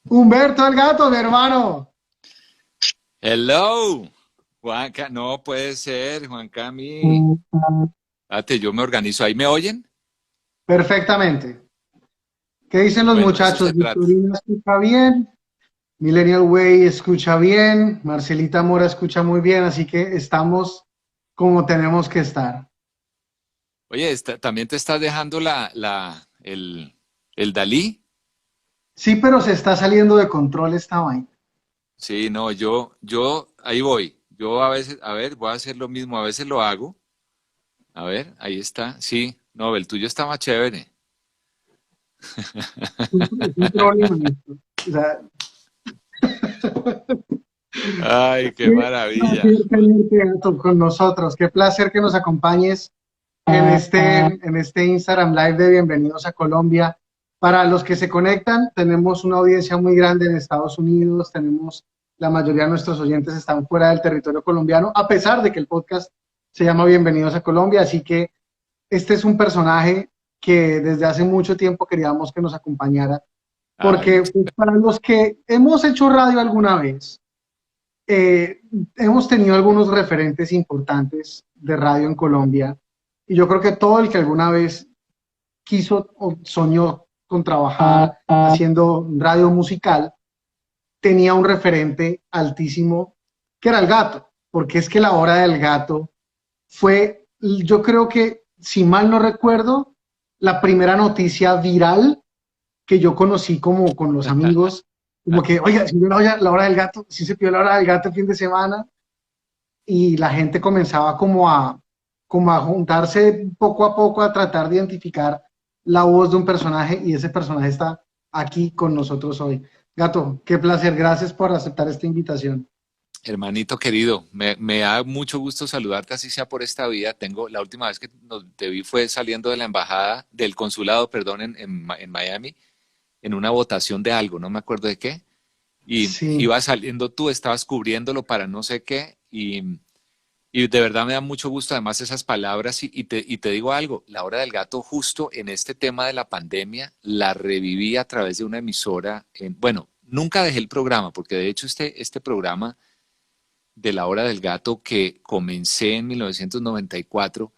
Humberto el gato, mi hermano. Hello, Juanca, no puede ser, Juan Cami. Yo me organizo. ¿Ahí me oyen? Perfectamente. ¿Qué dicen los Bueno, de eso muchachos? se trata. Victorina escucha bien, Millennial Way escucha bien, Marcelita Mora escucha muy bien, así que estamos como tenemos que estar. Oye, ¿también te estás dejando el Dalí? Sí, pero se está saliendo de control esta vaina. Sí, no, ahí voy. Yo a veces, a ver, voy a hacer lo mismo, a veces lo hago. A ver, ahí está. Sí, no, el tuyo está más chévere. Es un problema esto. O sea, Ay, qué qué maravilla. placer tenerte gato, con nosotros. Qué placer que nos acompañes en este Instagram Live de Bienvenidos a Colombia. Para los que se conectan, tenemos una audiencia muy grande en Estados Unidos, la mayoría de nuestros oyentes están fuera del territorio colombiano, a pesar de que el podcast se llama Bienvenidos a Colombia, así que este es un personaje que desde hace mucho tiempo queríamos que nos acompañara, Ay, porque pues, para los que hemos hecho radio alguna vez, eh, hemos tenido algunos referentes importantes de radio en Colombia y yo creo que todo el que alguna vez quiso o soñó con trabajar haciendo radio musical tenía un referente altísimo que era el gato, porque es que la hora del gato fue, yo creo que, si mal no recuerdo, la primera noticia viral que yo conocí como con los amigos, como que, oiga, si vio la hora del gato, si se pidió la hora del gato el fin de semana, y la gente comenzaba como a juntarse poco a poco a tratar de identificar la voz de un personaje y ese personaje está aquí con nosotros hoy. Gato, qué placer, gracias por aceptar esta invitación. hermanito querido, me da mucho gusto saludarte, así sea por esta vía. La última vez que te vi fue saliendo de la embajada, del consulado, perdón, en Miami, en una votación de algo, no me acuerdo de qué. Y Sí, iba saliendo tú, estabas cubriéndolo para no sé qué. Y de verdad me da mucho gusto además esas palabras. Y te digo algo, la hora del gato justo en este tema de la pandemia, la reviví a través de una emisora. Bueno, nunca dejé el programa, porque de hecho este programa de la hora del gato que comencé en 1994,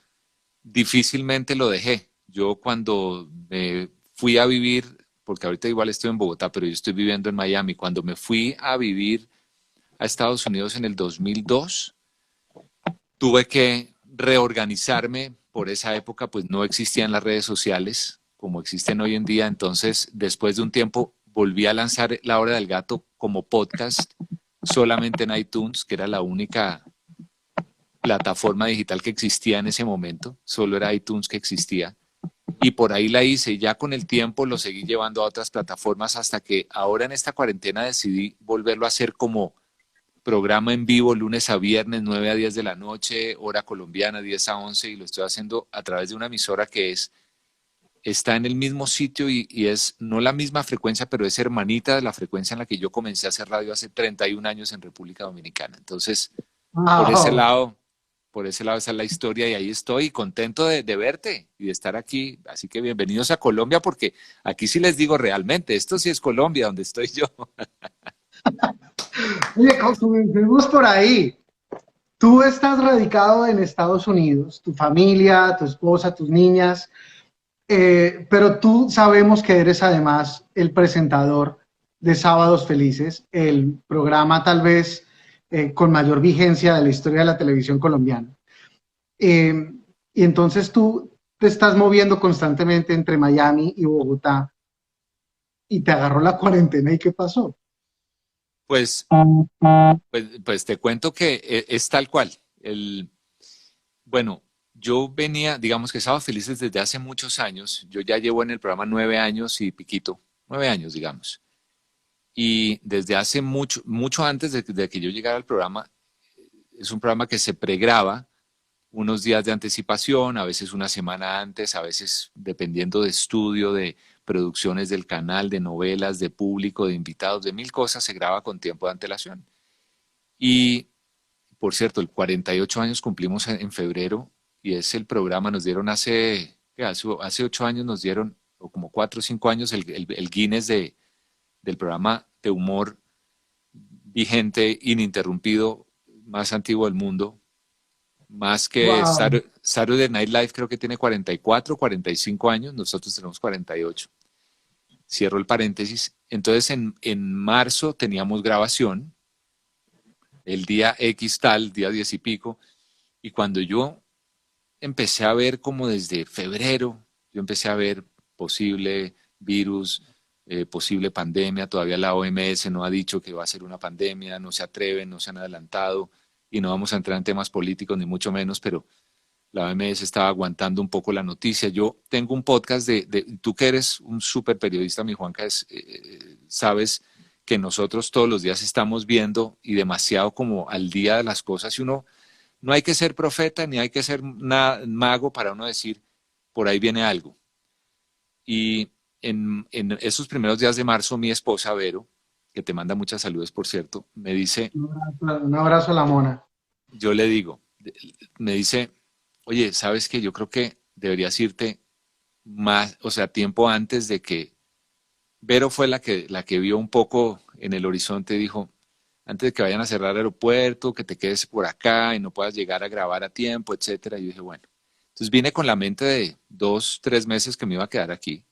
difícilmente lo dejé. Yo cuando me fui a vivir, porque ahorita igual estoy en Bogotá, pero yo estoy viviendo en Miami, cuando me fui a vivir a Estados Unidos en el 2002, tuve que reorganizarme. Por esa época pues no existían las redes sociales como existen hoy en día, entonces después de un tiempo volví a lanzar La Hora del Gato como podcast solamente en iTunes, que era la única plataforma digital que existía en ese momento, solo era iTunes que existía. Y por ahí la hice, ya con el tiempo lo seguí llevando a otras plataformas hasta que ahora en esta cuarentena decidí volverlo a hacer como programa en vivo lunes a viernes, 9 a 10 de la noche, hora colombiana, 10 a 11, y lo estoy haciendo a través de una emisora está en el mismo sitio y es no la misma frecuencia, pero es hermanita de la frecuencia en la que yo comencé a hacer radio hace 31 años en República Dominicana. Entonces, por ese wow. lado, por ese lado esa es la historia y ahí estoy contento de verte y de estar aquí. Así que bienvenidos a Colombia porque aquí sí les digo realmente, esto sí es Colombia donde estoy yo. Oye, comencemos por ahí. Tú estás radicado en Estados Unidos, tu familia, tu esposa, tus niñas, pero tú sabemos que eres además el presentador de Sábados Felices, el programa tal vez con mayor vigencia de la historia de la televisión colombiana. Eh, y entonces tú te estás moviendo constantemente entre Miami y Bogotá y te agarró la cuarentena y ¿qué pasó? Pues, pues te cuento que es tal cual. Bueno, yo venía, digamos que estaba felices desde hace muchos años. Yo ya llevo en el programa 9 años y piquito, 9 años, digamos. Y desde hace mucho, mucho antes de que yo llegara al programa, es un programa que se pregraba unos días de anticipación, a veces una semana antes, a veces dependiendo de estudio, de producciones del canal, de novelas, de público, de invitados, de mil cosas, se graba con tiempo de antelación. Y por cierto, el 48 años cumplimos en febrero y es el programa, nos dieron hace 8 años nos dieron, o como 4 o 5 años, el Guinness del programa de humor vigente, ininterrumpido, más antiguo del mundo, más que Wow. Saturday Night Live, creo que tiene 44, 45 años, nosotros tenemos 48. Cierro el paréntesis. Entonces en marzo teníamos grabación, el día X tal, día 10 y pico, y cuando yo empecé a ver como desde febrero, yo empecé a ver posible virus, posible pandemia, todavía la OMS no ha dicho que va a ser una pandemia, no se atreven, no se han adelantado, y no vamos a entrar en temas políticos ni mucho menos, pero la OMS estaba aguantando un poco la noticia. Yo tengo un podcast tú que eres un súper periodista, mi Juanca, sabes que nosotros todos los días estamos viendo y demasiado como al día de las cosas y uno no hay que ser profeta ni hay que ser mago para uno decir, por ahí viene algo. Y en esos primeros días de marzo, mi esposa Vero, que te manda muchas saludos, por cierto, me dice, Un abrazo a la mona. yo le digo, me dice, oye, ¿sabes qué? Yo creo que deberías irte más, o sea, tiempo antes de que Vero fue la que vio un poco en el horizonte y dijo, antes de que vayan a cerrar el aeropuerto, que te quedes por acá y no puedas llegar a grabar a tiempo, etcétera. Y yo dije, bueno, entonces vine con la mente de 2, 3 meses que me iba a quedar aquí.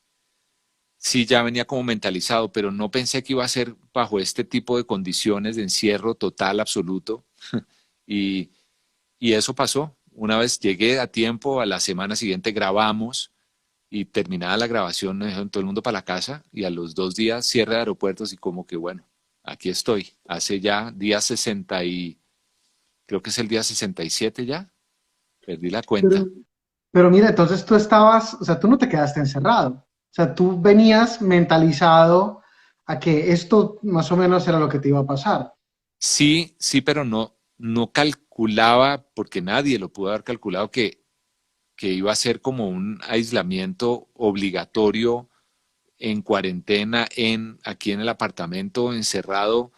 Sí, ya venía como mentalizado, pero no pensé que iba a ser bajo este tipo de condiciones de encierro total, absoluto. Y, y eso pasó. Una vez llegué a tiempo, a la semana siguiente grabamos y terminada la grabación me dijeron todo el mundo para la casa y a los 2 días cierre de aeropuertos y como que bueno, aquí estoy. Hace ya día 60 y creo que es el día 67 ya, perdí la Pero, cuenta. pero mira, entonces tú estabas, o sea, tú no te quedaste encerrado. O sea, tú venías mentalizado a que esto más o menos era lo que te iba a pasar. Sí, sí, pero no calculaba, porque nadie lo pudo haber calculado, que iba a ser como un aislamiento obligatorio en cuarentena, aquí en el apartamento, encerrado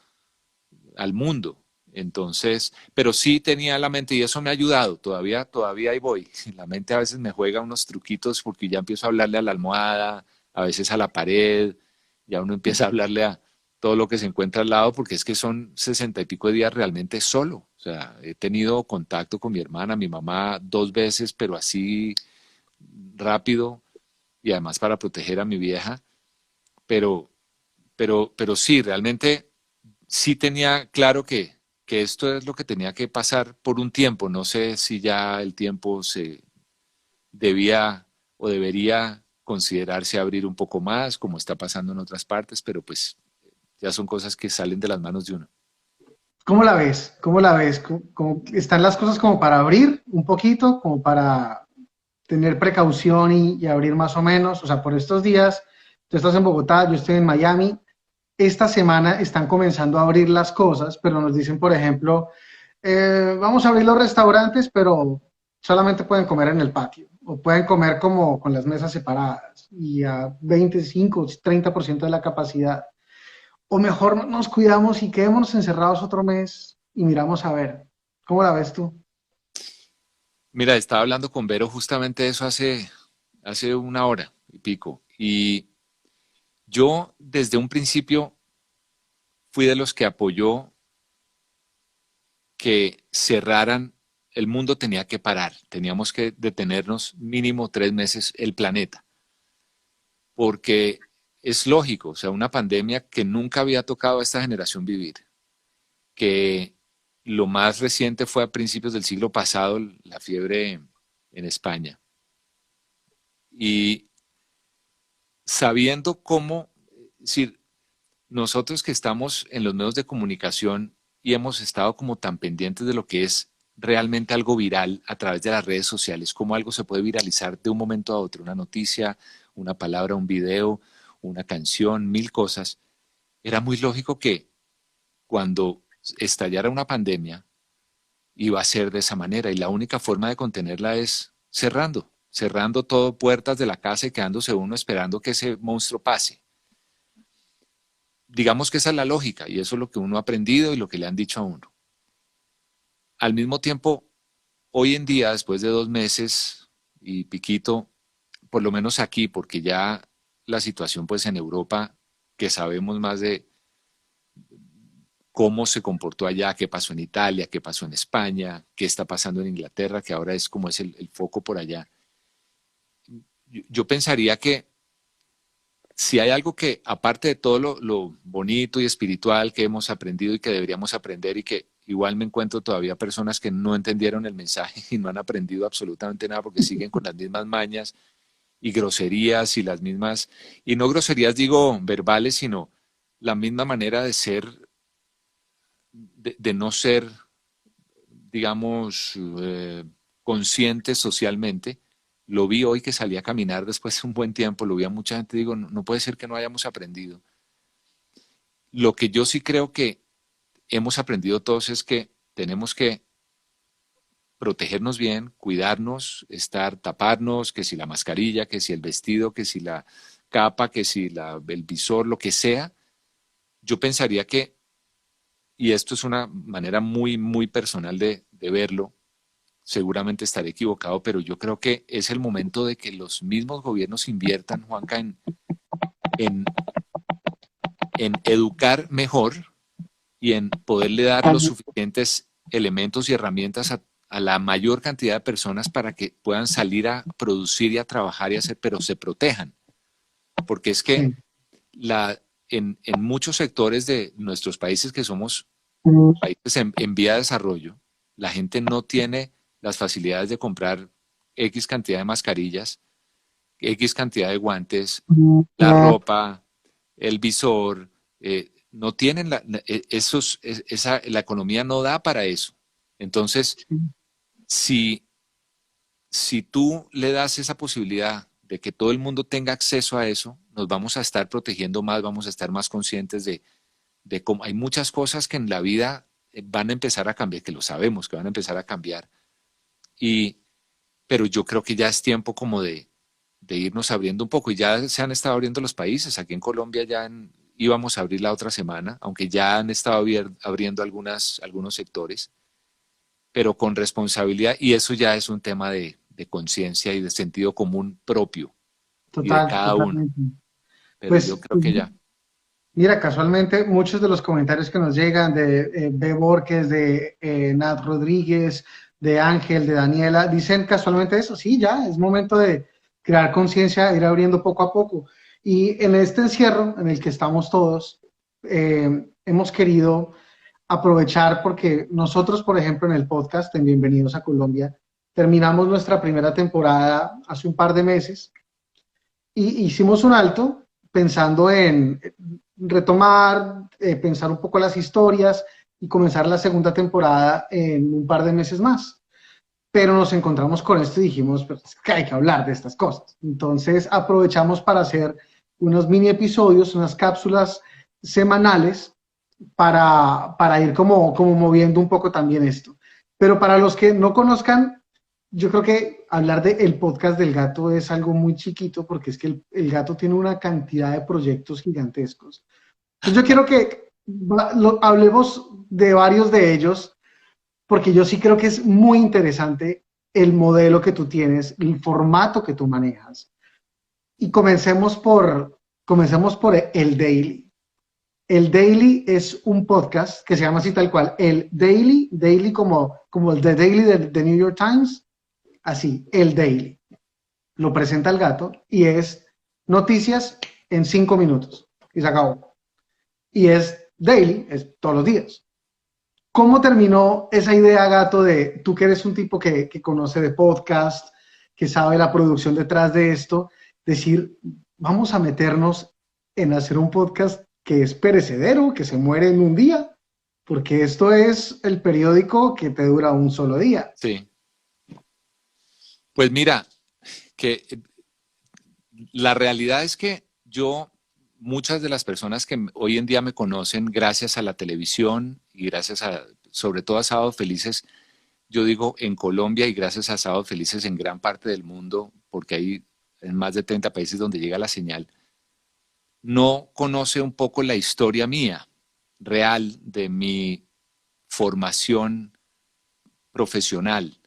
al mundo. Entonces, pero sí tenía la mente y eso me ha ayudado, todavía ahí voy. La mente a veces me juega unos truquitos porque ya empiezo a hablarle a la almohada, a veces a la pared, ya uno empieza a hablarle a todo lo que se encuentra al lado porque es que son 60 y pico de días realmente solo. O sea, he tenido contacto con mi hermana, mi mamá 2 veces, pero así rápido y además para proteger a mi vieja, pero, pero sí, realmente sí tenía claro que esto es lo que tenía que pasar por un tiempo. No sé si ya el tiempo se debía o debería considerarse abrir un poco más, como está pasando en otras partes, pero pues ya son cosas que salen de las manos de uno. ¿Cómo la ves? ¿Cómo la ves? ¿Están las cosas como para abrir un poquito, como para tener precaución y abrir más o menos? O sea, por estos días, tú estás en Bogotá, yo estoy en Miami. Esta semana están comenzando a abrir las cosas, pero nos dicen, por ejemplo, vamos a abrir los restaurantes, pero solamente pueden comer en el patio o pueden comer como con las mesas separadas y a 25, 30% de la capacidad. O mejor nos cuidamos y quedémonos encerrados otro mes y miramos a ver. ¿Cómo la ves tú? Mira, estaba hablando con Vero justamente de eso hace una hora y pico. Y yo desde un principio fui de los que apoyó que cerraran, el mundo tenía que parar, teníamos que detenernos mínimo 3 meses el planeta, porque es lógico, o sea, una pandemia que nunca había tocado a esta generación vivir, que lo más reciente fue a principios del siglo pasado, la fiebre en España, y sabiendo cómo, es decir, nosotros que estamos en los medios de comunicación y hemos estado como tan pendientes de lo que es realmente algo viral a través de las redes sociales, cómo algo se puede viralizar de un momento a otro, una noticia, una palabra, un video, una canción, mil cosas, era muy lógico que cuando estallara una pandemia iba a ser de esa manera y la única forma de contenerla es cerrando todo, puertas de la casa y quedándose uno esperando que ese monstruo pase. Digamos que esa es la lógica y eso es lo que uno ha aprendido y lo que le han dicho a uno. Al mismo tiempo, hoy en día, después de 2 meses y piquito, por lo menos aquí, porque ya la situación pues en Europa, que sabemos más cómo se comportó allá, qué pasó en Italia, qué pasó en España, qué está pasando en Inglaterra, que ahora es como es el foco por allá. Yo pensaría que si hay algo que, aparte de todo lo bonito y espiritual que hemos aprendido y que deberíamos aprender, y que igual me encuentro todavía personas que no entendieron el mensaje y no han aprendido absolutamente nada porque siguen con las mismas mañas y groserías y las mismas, y no groserías digo verbales, sino la misma manera de ser, de no ser, digamos, conscientes socialmente. Lo vi hoy que salí a caminar después de un buen tiempo, lo vi a mucha gente, digo, no, no puede ser que no hayamos aprendido. Lo que yo sí creo que hemos aprendido todos es que tenemos que protegernos bien, cuidarnos, estar, taparnos, que si la mascarilla, que si el vestido, que si la capa, que si el visor, lo que sea. Yo pensaría que, y esto es una manera muy, muy personal de verlo, seguramente estaré equivocado, pero yo creo que es el momento de que los mismos gobiernos inviertan, Juanca, en, en educar mejor y en poderle dar los suficientes elementos y herramientas a la mayor cantidad de personas para que puedan salir a producir y a trabajar y a hacer, pero se protejan. Porque es que Sí. en muchos sectores de nuestros países que somos países en vía de desarrollo, la gente no tiene las facilidades de comprar X cantidad de mascarillas, X cantidad de guantes, la ropa, el visor, no tienen la economía no da para eso. Entonces, si, si tú le das esa posibilidad de que todo el mundo tenga acceso a eso, nos vamos a estar protegiendo más, vamos a estar más conscientes de cómo hay muchas cosas que en la vida van a empezar a cambiar, que lo sabemos, que van a empezar a cambiar. Y, pero yo creo que ya es tiempo como de irnos abriendo un poco, y ya se han estado abriendo los países. Aquí en Colombia íbamos a abrir la otra semana, aunque ya han estado abriendo algunos sectores, pero con responsabilidad, y eso ya es un tema de conciencia y de sentido común propio y de Total, cada uno. totalmente. Pero yo Pues creo que ya. mira, casualmente muchos de los comentarios que nos llegan de B. Borges, de Nat Rodríguez, de Ángel, de Daniela, dicen casualmente eso, sí, ya es momento de crear conciencia, ir abriendo poco a poco. Y en este encierro en el que estamos todos, hemos querido aprovechar porque nosotros, por ejemplo, en el podcast en Bienvenidos a Colombia, terminamos nuestra primera temporada hace un par de meses y hicimos un alto pensando en retomar, pensar un poco las historias y comenzar la segunda temporada en un par de meses más. Pero nos encontramos con esto y dijimos, pues, que hay que hablar de estas cosas. Entonces aprovechamos para hacer unos mini episodios, unas cápsulas semanales para ir como moviendo un poco también esto. Pero para los que no conozcan, yo creo que hablar de el podcast del gato es algo muy chiquito porque es que el gato tiene una cantidad de proyectos gigantescos. Entonces yo quiero que hablemos de varios de ellos porque yo sí creo que es muy interesante el modelo que tú tienes, el formato que tú manejas. Y comencemos por el daily. El Daily es un podcast que se llama así tal cual. El Daily, Daily como el The Daily de New York Times, así, el Daily. Lo presenta el gato y es noticias en 5 minutos. Y se acabó. Y es daily, es todos los días. ¿Cómo terminó esa idea, gato, de tú que eres un tipo que conoce de podcast, que sabe la producción detrás de esto, decir, vamos a meternos en hacer un podcast que es perecedero, que se muere en un día, porque esto es el periódico que te dura un solo día? Sí. Pues mira, que la realidad es que muchas de las personas que hoy en día me conocen gracias a la televisión y gracias sobre todo a Sábado Felices, yo digo en Colombia y gracias a Sábado Felices en gran parte del mundo, porque hay en más de 30 países donde llega la señal, no conoce un poco la historia mía, real, de mi formación profesional.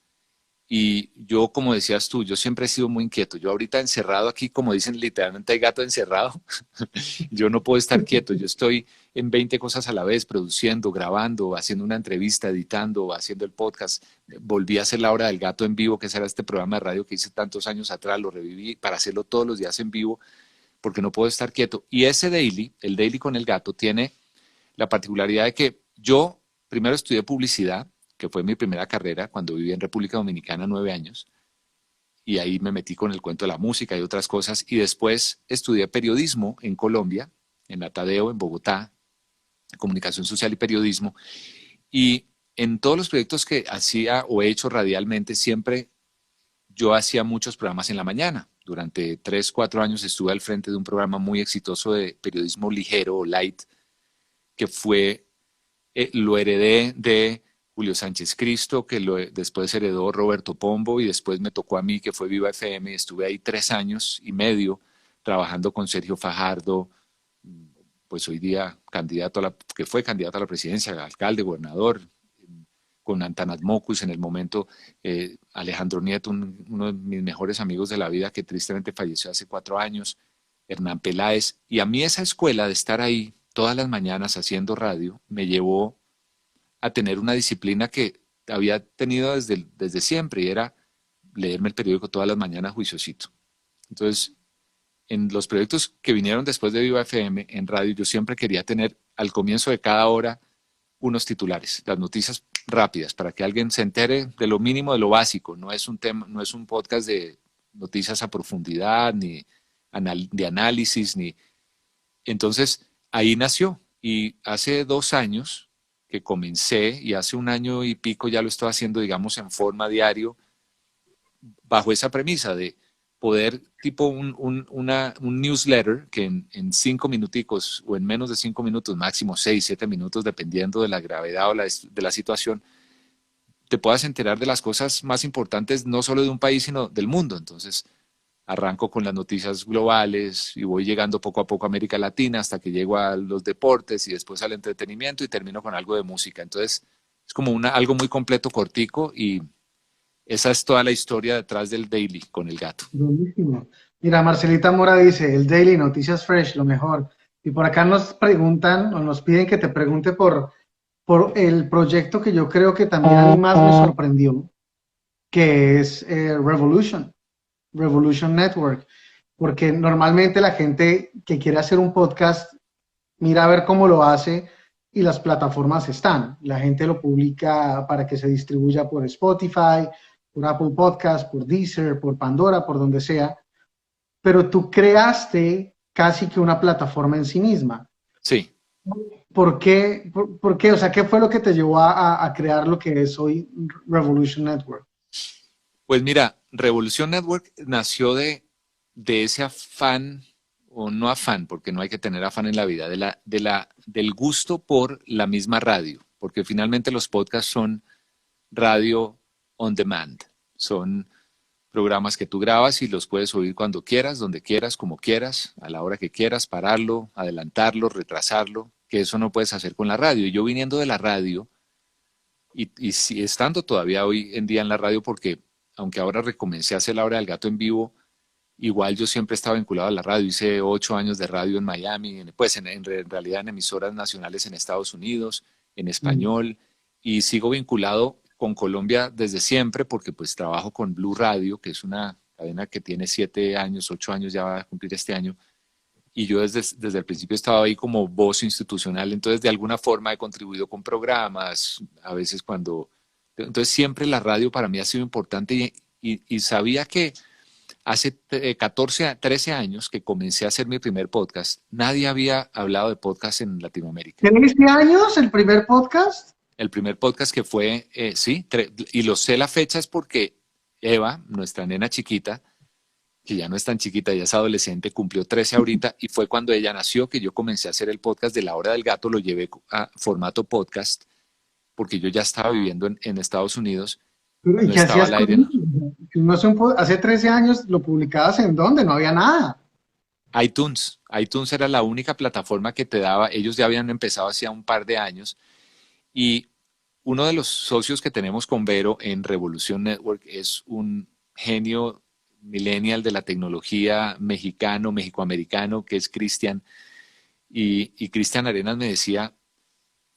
Y yo, como decías tú, yo siempre he sido muy inquieto. Yo ahorita encerrado aquí, como dicen literalmente, hay gato encerrado. Yo no puedo estar quieto. Yo estoy en 20 cosas a la vez, produciendo, grabando, haciendo una entrevista, editando, haciendo el podcast. Volví a hacer La Hora del Gato en vivo, que ese era este programa de radio que hice tantos años atrás. Lo reviví para hacerlo todos los días en vivo, porque no puedo estar quieto. Y ese daily, el daily con el gato, tiene la particularidad de que yo primero estudié publicidad, que fue mi primera carrera cuando viví en República Dominicana 9 años, y ahí me metí con el cuento de la música y otras cosas, y después estudié periodismo en Colombia, en la Tadeo, en Bogotá, comunicación social y periodismo, y en todos los proyectos que hacía o he hecho radialmente, siempre yo hacía muchos programas en la mañana. Durante 3, 4 años estuve al frente de un programa muy exitoso de periodismo ligero o light, que fue lo heredé de Julio Sánchez Cristo, que después heredó Roberto Pombo y después me tocó a mí, que fue Viva FM, y estuve ahí 3 años y medio trabajando con Sergio Fajardo, pues hoy día que fue candidato a la presidencia, alcalde, gobernador, con Antanat Mocus en el momento, Alejandro Nieto, uno de mis mejores amigos de la vida que tristemente falleció hace 4 años, Hernán Peláez, y a mí esa escuela de estar ahí todas las mañanas haciendo radio me llevó a tener una disciplina que había tenido desde siempre y era leerme el periódico todas las mañanas juiciosito. Entonces, en los proyectos que vinieron después de Viva FM en radio, yo siempre quería tener al comienzo de cada hora unos titulares, las noticias rápidas, para que alguien se entere de lo mínimo, de lo básico. No es un tema, no es un podcast de noticias a profundidad, ni de análisis, ni. Entonces, ahí nació. Y hace 2 años que comencé, y hace 1 año y pico ya lo estoy haciendo, digamos, en forma diario, bajo esa premisa de poder, tipo un newsletter que en 5 minuticos o en menos de 5 minutos, máximo 6, 7 minutos, dependiendo de la gravedad o de la situación, te puedas enterar de las cosas más importantes, no solo de un país, sino del mundo. Entonces, arranco con las noticias globales y voy llegando poco a poco a América Latina hasta que llego a los deportes y después al entretenimiento y termino con algo de música. Entonces, es como algo muy completo, cortico, y esa es toda la historia detrás del Daily con el gato. Buenísimo. Mira, Marcelita Mora dice, el Daily, noticias fresh, lo mejor. Y por acá nos preguntan o nos piden que te pregunte por el proyecto que yo creo que también a mí más me sorprendió, que es Revolution Network. Porque normalmente la gente que quiere hacer un podcast mira a ver cómo lo hace y las plataformas están. La gente lo publica para que se distribuya por Spotify, por Apple Podcast, por Deezer, por Pandora, por donde sea. Pero tú creaste casi que una plataforma en sí misma. Sí. ¿Por qué? ¿Por qué? O sea, ¿qué fue lo que te llevó a crear lo que es hoy Revolution Network? Pues mira, Revolution Network nació de ese afán, o no afán, porque no hay que tener afán en la vida, del gusto por la misma radio, porque finalmente los podcasts son radio on demand, son programas que tú grabas y los puedes oír cuando quieras, donde quieras, como quieras, a la hora que quieras, pararlo, adelantarlo, retrasarlo, que eso no puedes hacer con la radio. Y yo viniendo de la radio y estando todavía hoy en día en la radio, porque aunque ahora recomencé a hacer La Hora del Gato en vivo, igual yo siempre estaba vinculado a la radio. Hice 8 años de radio en Miami, pues en realidad en emisoras nacionales en Estados Unidos, en español, y sigo vinculado con Colombia desde siempre porque pues trabajo con Blue Radio, que es una cadena que tiene 7 años, 8 años, ya va a cumplir este año, y yo desde el principio estaba ahí como voz institucional, entonces de alguna forma he contribuido con programas, a veces cuando. Entonces siempre la radio para mí ha sido importante y sabía que hace 14, 13 años que comencé a hacer mi primer podcast, nadie había hablado de podcast en Latinoamérica. ¿Tienes años el primer podcast? El primer podcast que fue, sí, y lo sé la fecha es porque Eva, nuestra nena chiquita, que ya no es tan chiquita, ya es adolescente, cumplió 13 ahorita, y fue cuando ella nació que yo comencé a hacer el podcast de La Hora del Gato, lo llevé a formato podcast, porque yo ya estaba viviendo en Estados Unidos, ¿Y no qué estaba hacías al con aire. eso? Hace 13 años lo publicabas en dónde, no había nada. iTunes era la única plataforma que te daba, ellos ya habían empezado hacía un par de años, y uno de los socios que tenemos con Vero en Revolución Network es un genio millennial de la tecnología mexicano, mexicoamericano, que es Cristian. Y Cristian Arenas me decía,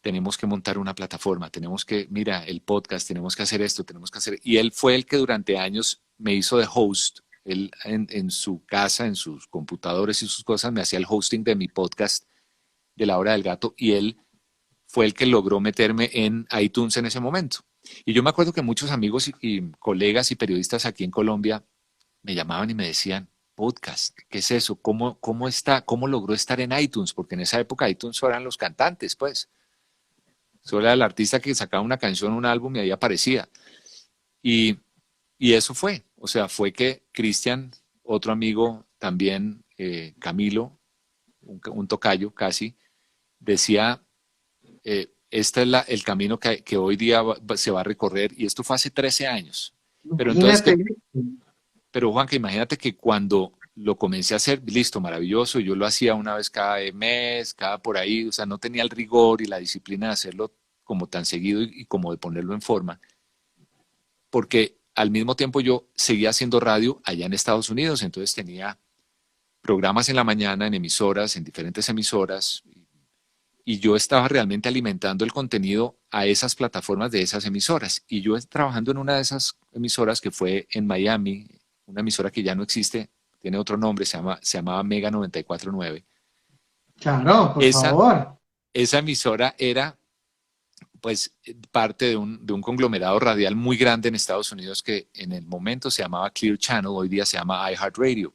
tenemos que montar una plataforma, tenemos que, mira, el podcast, tenemos que hacer esto, tenemos que hacer... Y él fue el que durante años me hizo de host. Él en su casa, en sus computadores y sus cosas, me hacía el hosting de mi podcast de La Hora del Gato y él fue el que logró meterme en iTunes en ese momento. Y yo me acuerdo que muchos amigos y colegas y periodistas aquí en Colombia me llamaban y me decían, podcast, ¿qué es eso? ¿Cómo está? ¿Cómo logró estar en iTunes? Porque en esa época iTunes eran los cantantes, pues. Solo era el artista que sacaba una canción, un álbum y ahí aparecía. Y, y eso fue. O sea, fue que Cristian, otro amigo también, Camilo, un tocayo casi, decía, este es el camino que hoy día se va a recorrer. Y esto fue hace 13 años. Pero entonces, Imagínate. pero Juanca, imagínate que cuando lo comencé a hacer, listo, maravilloso, yo lo hacía una vez cada mes, cada por ahí, o sea, no tenía el rigor y la disciplina de hacerlo como tan seguido y como de ponerlo en forma, porque al mismo tiempo yo seguía haciendo radio allá en Estados Unidos, entonces tenía programas en la mañana en emisoras, en diferentes emisoras, y yo estaba realmente alimentando el contenido a esas plataformas de esas emisoras. Y yo trabajando en una de esas emisoras que fue en Miami, una emisora que ya no existe, tiene otro nombre, se llamaba Mega 94.9. Claro, por Esa, favor. esa emisora era pues parte de un conglomerado radial muy grande en Estados Unidos que en el momento se llamaba Clear Channel, hoy día se llama iHeartRadio.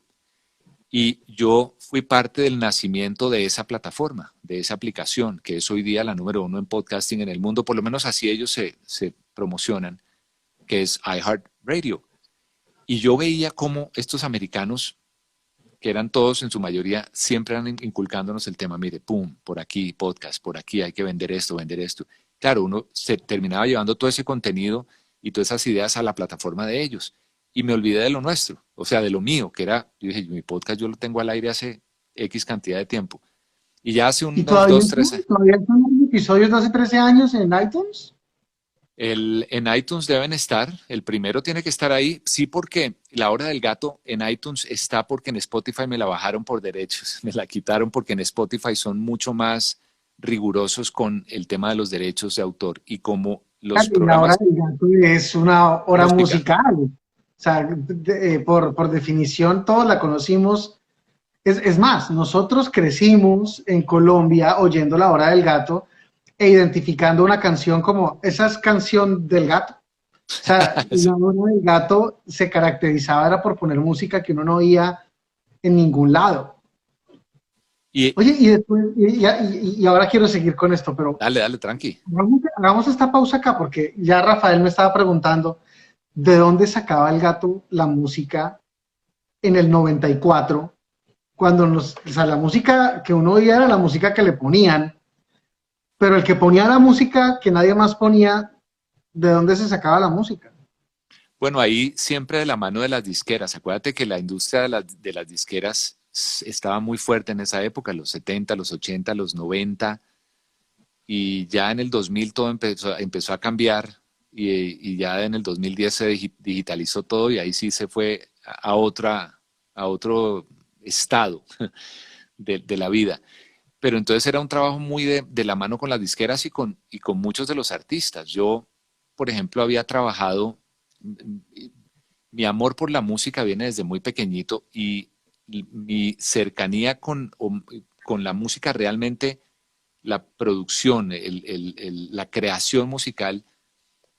Y yo fui parte del nacimiento de esa plataforma, de esa aplicación, que es hoy día la número uno en podcasting en el mundo, por lo menos así ellos se promocionan, que es iHeartRadio. Y yo veía cómo estos americanos, que eran todos en su mayoría, siempre eran inculcándonos el tema, mire, pum, por aquí, podcast, por aquí, hay que vender esto, vender esto. Claro, uno se terminaba llevando todo ese contenido y todas esas ideas a la plataforma de ellos. Y me olvidé de lo nuestro, o sea, de lo mío, que era, yo dije, mi podcast yo lo tengo al aire hace X cantidad de tiempo. Y ya hace ¿Y unos 2, 3 años. todavía están los episodios de hace 13 años en iTunes? En iTunes deben estar, el primero tiene que estar ahí, sí, porque La Hora del Gato en iTunes está porque en Spotify me la bajaron por derechos, me la quitaron porque en Spotify son mucho más rigurosos con el tema de los derechos de autor y como los Y la hora programas del gato es una hora música, musical. O sea, por definición todos la conocimos. Es más, nosotros crecimos en Colombia oyendo La Hora del Gato e identificando una canción como, esa es canción del gato. O sea, La Hora del Gato se caracterizaba era por poner música que uno no oía en ningún lado. y Oye, y después, y ahora quiero seguir con esto, pero dale, dale, tranqui. hagamos esta pausa acá porque ya Rafael me estaba preguntando de dónde sacaba el gato la música en el 94, cuando o sea, la música que uno oía era la música que le ponían, pero el que ponía la música que nadie más ponía, ¿de dónde se sacaba la música? Bueno, ahí siempre de la mano de las disqueras. Acuérdate que la industria de las disqueras estaba muy fuerte en esa época, los 70, los 80, los 90. Y ya en el 2000 todo empezó a cambiar y ya en el 2010 se digitalizó todo y ahí sí se fue a otro estado de la vida. Pero entonces era un trabajo muy de la mano con las disqueras y con muchos de los artistas. Yo, por ejemplo, había trabajado, mi amor por la música viene desde muy pequeñito y mi cercanía con la música realmente la producción, la creación musical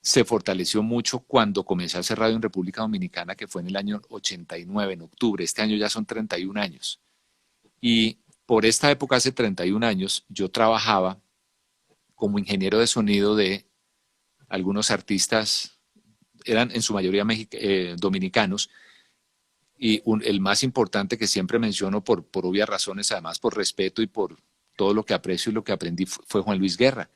se fortaleció mucho cuando comencé a hacer radio en República Dominicana, que fue en el año 89, en octubre. Este año ya son 31 años. Y por esta época, hace 31 años, yo trabajaba como ingeniero de sonido de algunos artistas, eran en su mayoría dominicanos, y el más importante que siempre menciono por obvias razones, además por respeto y por todo lo que aprecio y lo que aprendí fue Juan Luis Guerra,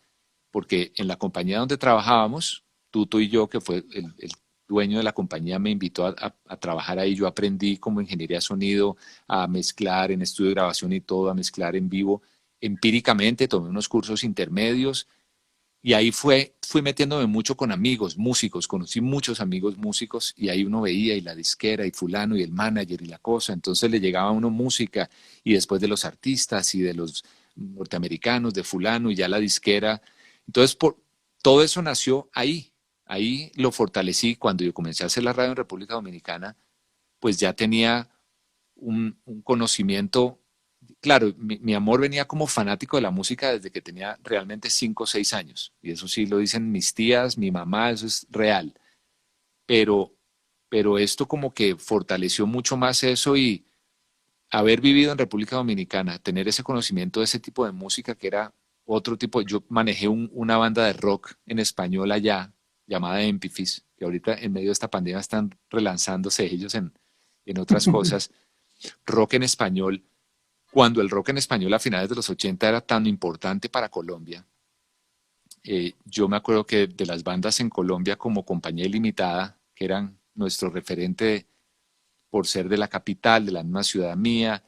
porque en la compañía donde trabajábamos, Tuto y yo, que fue el dueño de la compañía, me invitó a trabajar ahí. Yo aprendí como ingeniería de sonido, a mezclar en estudio de grabación y todo, a mezclar en vivo empíricamente, tomé unos cursos intermedios Y ahí fui metiéndome mucho con amigos, músicos, conocí muchos amigos músicos y ahí uno veía y la disquera y fulano y el manager y la cosa, entonces le llegaba a uno música y después de los artistas y de los norteamericanos, de fulano y ya la disquera. Entonces todo eso nació ahí, ahí lo fortalecí cuando yo comencé a hacer la radio en República Dominicana, pues ya tenía un conocimiento. Claro, mi amor venía como fanático de la música desde que tenía realmente 5 o 6 años. Y eso sí lo dicen mis tías, mi mamá, eso es real. Pero, pero esto como que fortaleció mucho más eso y haber vivido en República Dominicana, tener ese conocimiento de ese tipo de música que era otro tipo. Yo manejé una banda de rock en español allá llamada Empifis, que ahorita en medio de esta pandemia están relanzándose ellos en otras cosas. Rock en español cuando el rock en español a finales de los 80 era tan importante para Colombia. Yo me acuerdo que de las bandas en Colombia como Compañía Ilimitada, que eran nuestro referente por ser de la capital, de la misma ciudad mía,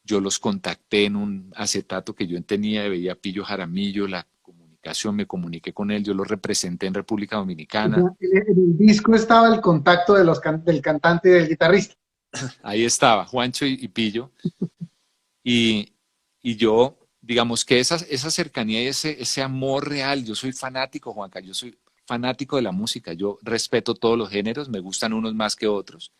yo los contacté en un acetato que yo tenía, veía Pillo Jaramillo, la comunicación, me comuniqué con él, yo los representé en República Dominicana. En el disco estaba el contacto de del cantante y del guitarrista. Ahí estaba, Juancho y Pillo. Y, y yo, digamos que esa cercanía y ese amor real, yo soy fanático, Juanca, yo soy fanático de la música, yo respeto todos los géneros, me gustan unos más que otros,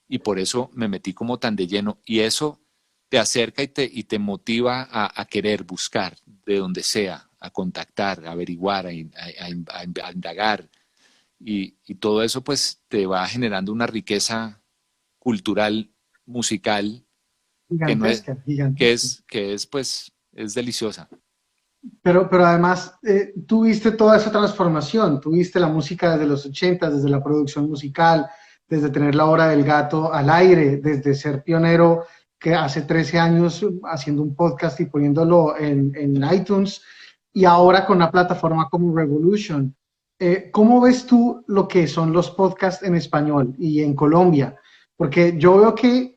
y por eso me metí como tan de lleno, y eso te acerca y te motiva a querer buscar de donde sea, a contactar, a averiguar, a indagar, y todo eso pues te va generando una riqueza cultural, musical, que no es, Gigantesca, gigantesca. que es pues, es deliciosa. Pero además, tuviste toda esa transformación, tuviste la música desde los 80, desde la producción musical, desde tener la hora del gato al aire, desde ser pionero que hace 13 años haciendo un podcast y poniéndolo en iTunes, y ahora con una plataforma como Revolution. ¿Cómo ves tú lo que son los podcasts en español y en Colombia? Porque yo veo que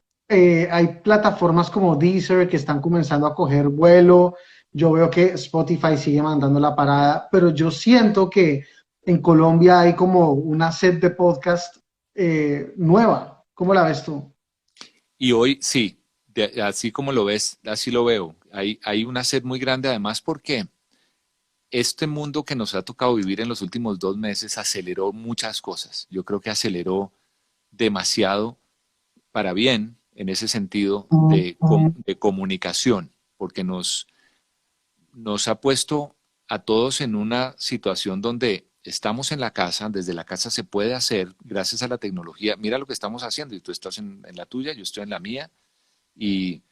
hay plataformas como Deezer que están comenzando a coger vuelo. Yo veo que Spotify sigue mandando la parada, pero yo siento que en Colombia hay como una set de podcast nueva. ¿Cómo la ves tú? Y hoy sí, así como lo ves, así lo veo. Hay una sed muy grande además porque este mundo que nos ha tocado vivir en los últimos 2 meses aceleró muchas cosas. Yo creo que aceleró demasiado para bien en ese sentido de comunicación, porque nos ha puesto a todos en una situación donde estamos en la casa, desde la casa se puede hacer, gracias a la tecnología. Mira lo que estamos haciendo, y tú estás en la tuya, yo estoy en la mía, y,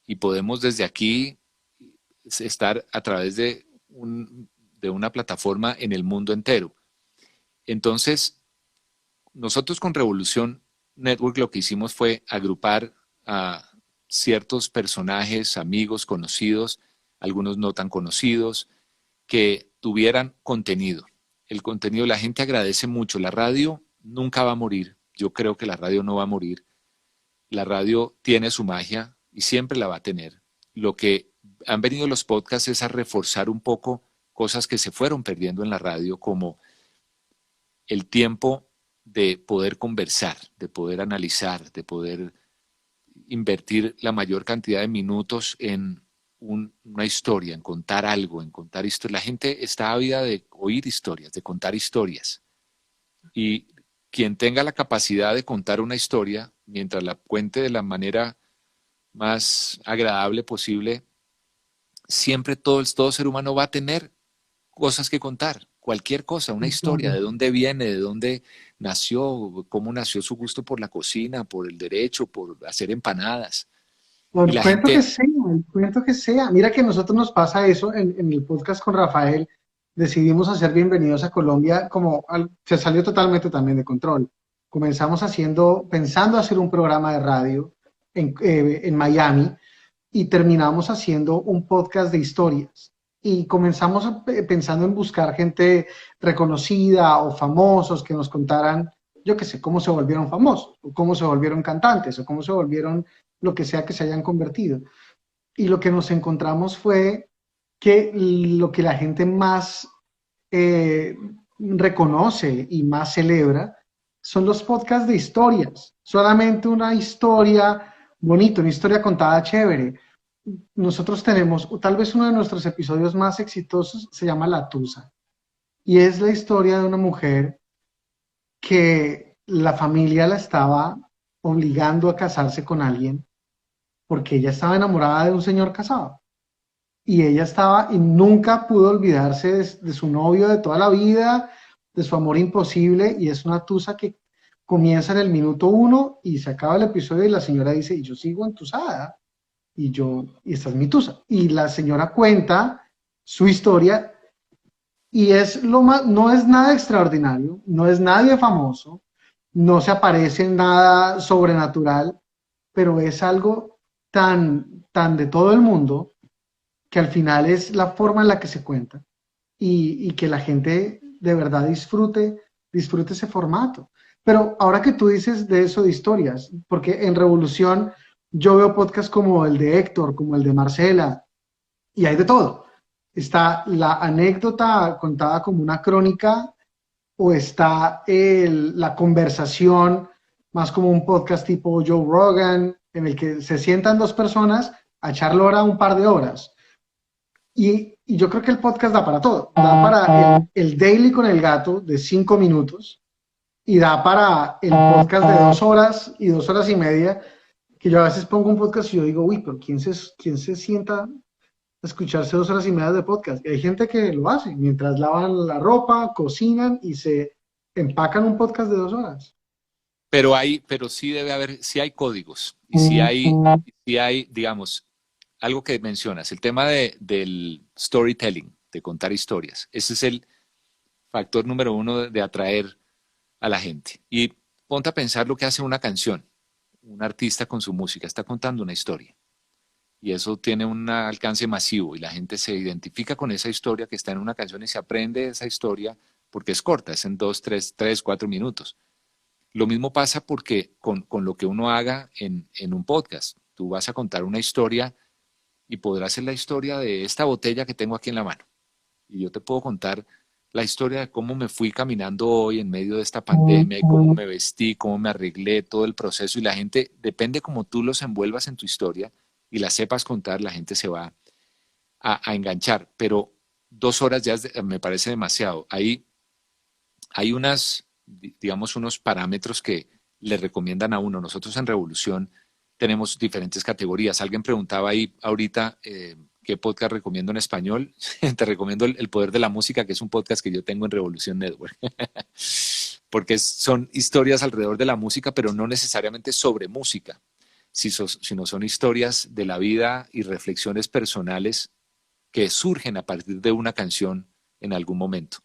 y podemos desde aquí estar a través de una plataforma en el mundo entero. Entonces, nosotros con Revolución Network lo que hicimos fue agrupar a ciertos personajes, amigos, conocidos, algunos no tan conocidos, que tuvieran contenido. El contenido, la gente agradece mucho. La radio nunca va a morir. Yo creo que la radio no va a morir. La radio tiene su magia y siempre la va a tener. Lo que han venido los podcasts es a reforzar un poco cosas que se fueron perdiendo en la radio, como el tiempo de poder conversar, de poder analizar, de poder invertir la mayor cantidad de minutos en una historia, en contar algo, en contar historias. La gente está ávida de oír historias, de contar historias. Y quien tenga la capacidad de contar una historia, mientras la cuente de la manera más agradable posible, siempre todo ser humano va a tener cosas que contar, cualquier cosa, una historia, de dónde viene, de dónde nació, cómo nació su gusto por la cocina, por el derecho, por hacer empanadas. O Y el la cuento que gente, sea, el cuento que sea. Mira que a nosotros nos pasa eso en el podcast con Rafael. Decidimos hacer Bienvenidos a Colombia como se salió totalmente también de control. Comenzamos pensando hacer un programa de radio en Miami y terminamos haciendo un podcast de historias. Y comenzamos pensando en buscar gente reconocida o famosos que nos contaran, yo qué sé, cómo se volvieron famosos, o cómo se volvieron cantantes, o cómo se volvieron lo que sea que se hayan convertido. Y lo que nos encontramos fue que lo que la gente más eh, reconoce y más celebra son los podcasts de historias. Solamente una historia bonita, una historia contada chévere. Nosotros tenemos, tal vez uno de nuestros episodios más exitosos se llama La Tusa. Y es la historia de una mujer que la familia la estaba obligando a casarse con alguien porque ella estaba enamorada de un señor casado. Y ella estaba y nunca pudo olvidarse de su novio de toda la vida, de su amor imposible, y es una tusa que comienza en el minuto uno y se acaba el episodio y la señora dice, y yo sigo entusada, y esta es mi tusa. Y la señora cuenta su historia y es lo más, no es nada extraordinario, no es nadie famoso, no se aparece en nada sobrenatural, pero es algo tan de todo el mundo que al final es la forma en la que se cuenta y que la gente de verdad disfrute ese formato. Pero ahora que tú dices de eso de historias, porque en Revolución yo veo podcasts como el de Héctor, como el de Marcela, y hay de todo. Está la anécdota contada como una crónica o está la conversación más como un podcast tipo Joe Rogan, en el que se sientan dos personas a echar lora un par de horas. Y yo creo que el podcast da para todo. Da para el daily con el gato de 5 minutos y da para el podcast de 2 horas y 2 horas y media, que yo a veces pongo un podcast y yo digo, uy, pero ¿quién se sienta a escucharse 2 horas y media de podcast? Y hay gente que lo hace mientras lavan la ropa, cocinan y se empacan un podcast de 2 horas. Pero sí debe haber, sí hay códigos y sí hay, digamos, algo que mencionas, el tema del storytelling, de contar historias. Ese es el factor número uno de atraer a la gente. Y ponte a pensar lo que hace una canción. Un artista con su música está contando una historia. Y eso tiene un alcance masivo y la gente se identifica con esa historia que está en una canción y se aprende esa historia porque es corta, es en 2, 3, 4 minutos. Lo mismo pasa porque con lo que uno haga en un podcast. Tú vas a contar una historia y podrás ser la historia de esta botella que tengo aquí en la mano. Y yo te puedo contar la historia de cómo me fui caminando hoy en medio de esta pandemia y cómo me vestí, cómo me arreglé, todo el proceso. Y la gente, depende cómo tú los envuelvas en tu historia y la sepas contar, la gente se va a enganchar. Pero 2 horas ya me parece demasiado. Hay digamos, unos parámetros que le recomiendan a uno. Nosotros en Revolución tenemos diferentes categorías. Alguien preguntaba ahí ahorita qué podcast recomiendo en español. Te recomiendo el Poder de la Música, que es un podcast que yo tengo en Revolución Network. Porque son historias alrededor de la música, pero no necesariamente sobre música, sino son historias de la vida y reflexiones personales que surgen a partir de una canción en algún momento.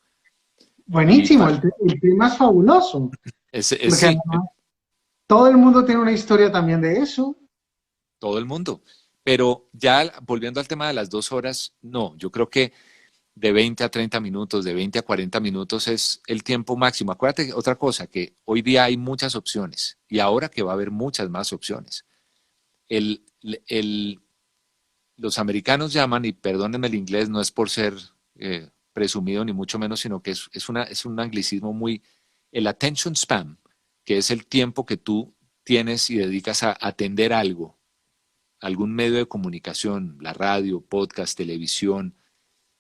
Y Buenísimo, el tema es fabuloso, porque sí, además todo el mundo tiene una historia también de eso. todo el mundo. Pero ya volviendo al tema de las 2 horas, no, yo creo que de 20 a 30 minutos, de 20 a 40 minutos es el tiempo máximo. Acuérdate otra cosa, que hoy día hay muchas opciones y ahora que va a haber muchas más opciones. El, el, los americanos llaman, y perdónenme el inglés, no es por ser presumido ni mucho menos, sino que es un anglicismo muy, el attention span, que es el tiempo que tú tienes y dedicas a atender algo, algún medio de comunicación, la radio, podcast, televisión,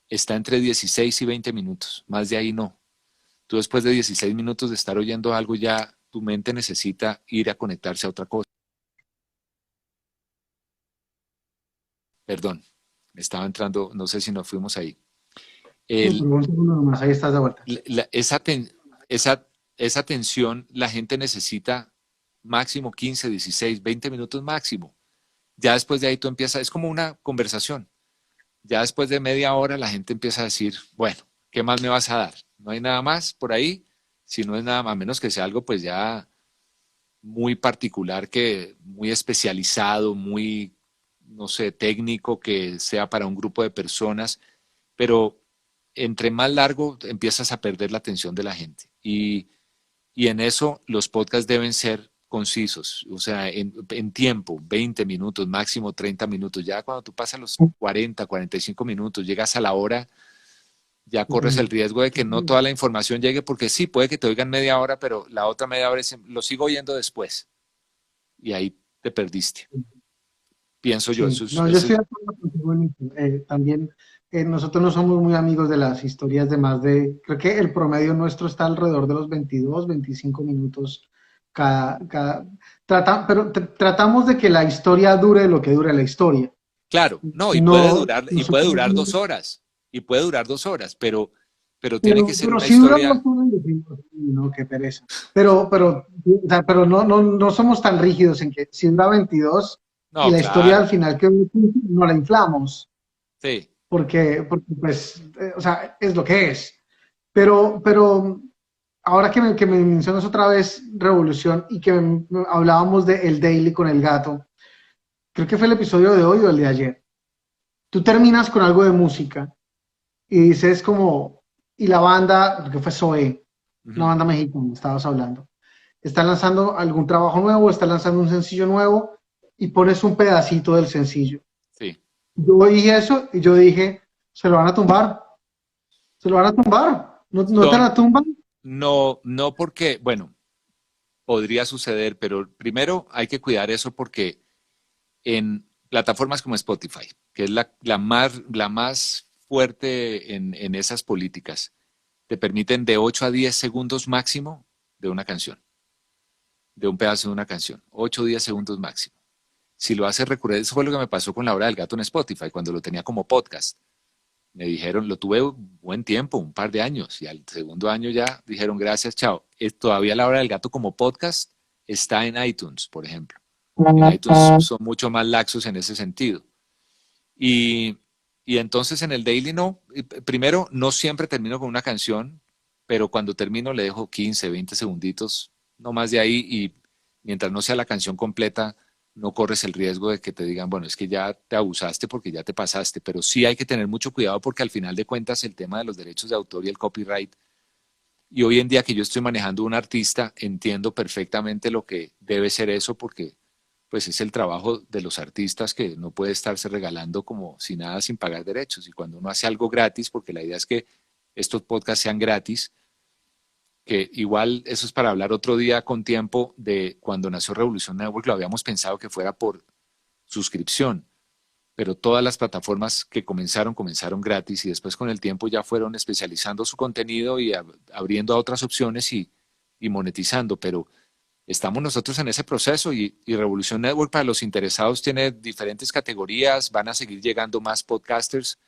está entre 16 y 20 minutos, más de ahí no. Tú después de 16 minutos de estar oyendo algo ya tu mente necesita ir a conectarse a otra cosa. Perdón, me estaba entrando, no sé si nos fuimos ahí. No, El, pero un segundo nomás, ahí estás de vuelta. esa, esa tensión la gente necesita máximo 15, 16, 20 minutos máximo. Ya después de ahí tú empiezas, es como una conversación. Ya después de media hora la gente empieza a decir, bueno, ¿qué más me vas a dar? No hay nada más por ahí, si no es nada más, a menos que sea algo pues ya muy particular, que muy especializado, muy, no sé, técnico, que sea para un grupo de personas, pero entre más largo empiezas a perder la atención de la gente. Y en eso los podcasts deben ser concisos, o sea, en tiempo, 20 minutos, máximo 30 minutos. Ya cuando tú pasas los 40, 45 minutos, llegas a la hora, ya corres el riesgo de que no toda la información llegue, porque sí, puede que te oigan media hora, pero la otra media hora lo sigo oyendo después. Y ahí te perdiste. Pienso yo, Sí, no, yo estoy de acuerdo contigo en eso. También nosotros no somos muy amigos de las historias de más de, creo que el promedio nuestro está alrededor de los 22, 25 minutos cada pero tratamos de que la historia dure lo que dure la historia. claro, no, No, y puede nosotros, durar 2 horas, y puede durar 2 horas, pero tiene que ser pero una si dura dos historia, horas, decimos, no, qué pereza. O sea, pero no somos tan rígidos en que si dura 22 y no, la historia claro, al final que no la inflamos. sí, Porque pues, o sea, es lo que es. Pero ahora que me mencionas otra vez Revolución y que hablábamos de El Daily con el gato, creo que fue el episodio de hoy o el de ayer. Tú terminas con algo de música y dices como, y la banda, que fue Zoé, una ujú, banda mexicana, estabas hablando, está lanzando algún trabajo nuevo, está lanzando un sencillo nuevo y pones un pedacito del sencillo. sí. Yo oí eso y yo dije, se lo van a tumbar. Se lo van a tumbar. No te Son, la tumban. no, no porque, bueno, podría suceder, pero primero hay que cuidar eso porque en plataformas como Spotify, que es la más fuerte en esas políticas, te permiten de 8 a 10 segundos máximo de una canción, de un pedazo de una canción, 8 o 10 segundos máximo. Si lo haces recurrente, eso fue lo que me pasó con La Hora del Gato en Spotify, cuando lo tenía como podcast. Me dijeron, lo tuve un buen tiempo, un par de años, y al segundo año ya dijeron, gracias, chao. Todavía La Hora del Gato como podcast está en iTunes, por ejemplo. En iTunes son mucho más laxos en ese sentido. Y, y entonces en el daily no, primero no siempre termino con una canción, pero cuando termino le dejo 15, 20 segunditos, no más de ahí, y mientras no sea la canción completa, no corres el riesgo de que te digan, bueno, es que ya te abusaste porque ya te pasaste, pero sí hay que tener mucho cuidado porque al final de cuentas el tema de los derechos de autor y el copyright, y hoy en día que yo estoy manejando un artista, entiendo perfectamente lo que debe ser eso porque pues es el trabajo de los artistas que no puede estarse regalando como si nada sin pagar derechos. Y cuando uno hace algo gratis, porque la idea es que estos podcasts sean gratis, que igual eso es para hablar otro día con tiempo de cuando nació Revolución Network, lo habíamos pensado que fuera por suscripción, pero todas las plataformas que comenzaron gratis y después con el tiempo ya fueron especializando su contenido y abriendo a otras opciones y monetizando, pero estamos nosotros en ese proceso y Revolución Network para los interesados tiene diferentes categorías, van a seguir llegando más podcasters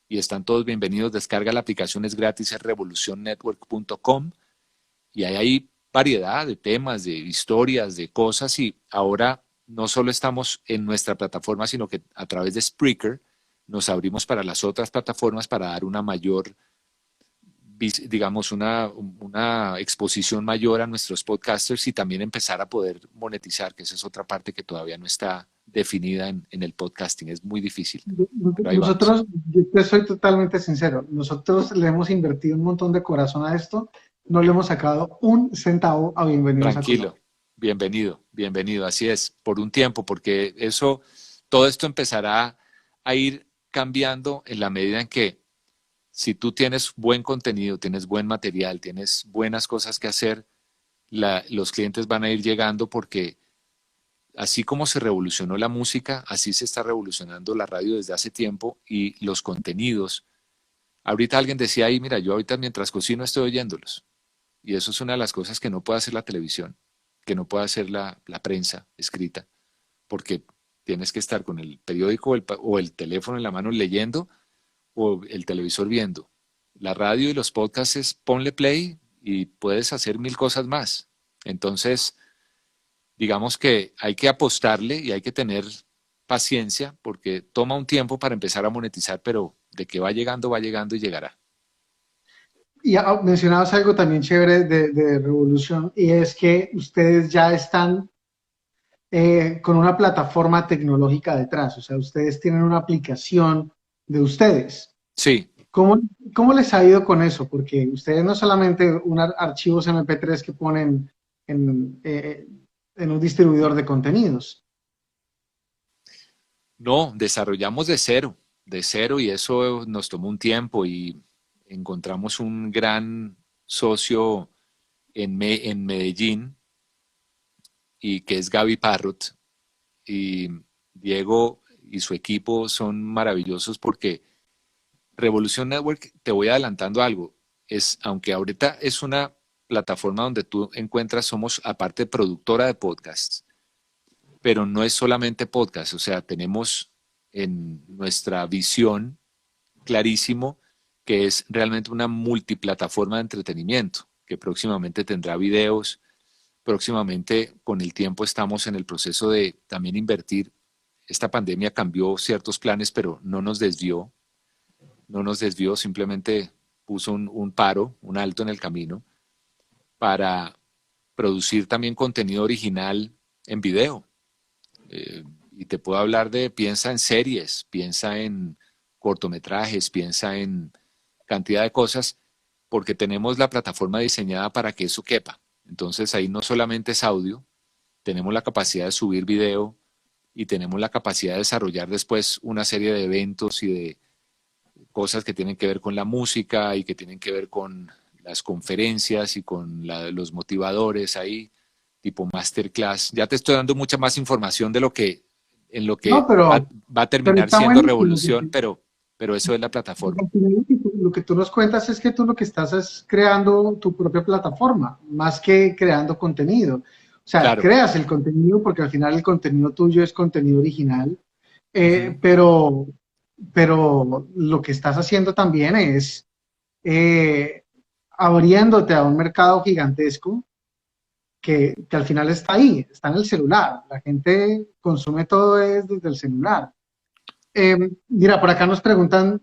y están todos bienvenidos. Descarga la aplicación, es gratis, es revolucionnetwork.com y hay ahí variedad de temas, de historias, de cosas y ahora no solo estamos en nuestra plataforma, sino que a través de Spreaker nos abrimos para las otras plataformas para dar una mayor digamos, una exposición mayor a nuestros podcasters y también empezar a poder monetizar, que esa es otra parte que todavía no está definida en el podcasting. Es muy difícil, pero ahí vamos. Nosotros, yo te soy totalmente sincero, nosotros le hemos invertido un montón de corazón a esto, no le hemos sacado un centavo a Bienvenidos a Tranquilo, Colombia. bienvenido, bienvenido. Así es, por un tiempo, porque eso, todo esto empezará a ir cambiando en la medida en que si tú tienes buen contenido, tienes buen material, tienes buenas cosas que hacer, los clientes van a ir llegando porque así como se revolucionó la música, así se está revolucionando la radio desde hace tiempo y los contenidos. Ahorita alguien decía ahí, mira, yo ahorita mientras cocino estoy oyéndolos. Y eso es una de las cosas que no puede hacer la televisión, que no puede hacer la prensa escrita, porque tienes que estar con el periódico o el teléfono en la mano leyendo o el televisor viendo. La radio y los podcasts es ponle play y puedes hacer mil cosas más. Entonces, digamos que hay que apostarle y hay que tener paciencia porque toma un tiempo para empezar a monetizar, pero de que va llegando y llegará. Y mencionabas algo también chévere de Revolución, y es que ustedes ya están con una plataforma tecnológica detrás, o sea, ustedes tienen una aplicación de ustedes. Sí, ¿Cómo, cómo les ha ido con eso? Porque ustedes no solamente archivos MP3 que ponen en un distribuidor de contenidos. no, desarrollamos de cero y eso nos tomó un tiempo y encontramos un gran socio en Medellín, y que es Gaby Parrot, y Diego y su equipo son maravillosos porque Revolución Network, te voy adelantando algo, aunque ahorita es una plataforma donde tú encuentras, somos aparte productora de podcasts, pero no es solamente podcast, o sea, tenemos en nuestra visión clarísimo que es realmente una multiplataforma de entretenimiento, que próximamente tendrá videos, próximamente con el tiempo estamos en el proceso de también invertir. Esta pandemia cambió ciertos planes, pero no nos desvió, simplemente puso un paro, un alto en el camino para producir también contenido original en video. Y te puedo hablar piensa en series, piensa en cortometrajes, piensa en cantidad de cosas, porque tenemos la plataforma diseñada para que eso quepa. Entonces ahí no solamente es audio, tenemos la capacidad de subir video y tenemos la capacidad de desarrollar después una serie de eventos y de cosas que tienen que ver con la música y que tienen que ver con las conferencias y con los motivadores ahí, tipo masterclass. Ya te estoy dando mucha más información de en lo No, que va a pero terminar está siendo buenísimo. Revolución, pero eso es la plataforma. Lo que tú nos cuentas es que tú lo que estás es creando tu propia plataforma, más que creando contenido. O sea, Claro. creas el contenido porque al final el contenido tuyo es contenido original, Ujú. pero lo que estás haciendo también es eh, abriéndote a un mercado gigantesco que al final está ahí, está en el celular. La gente consume todo desde el celular. Mira, por acá nos preguntan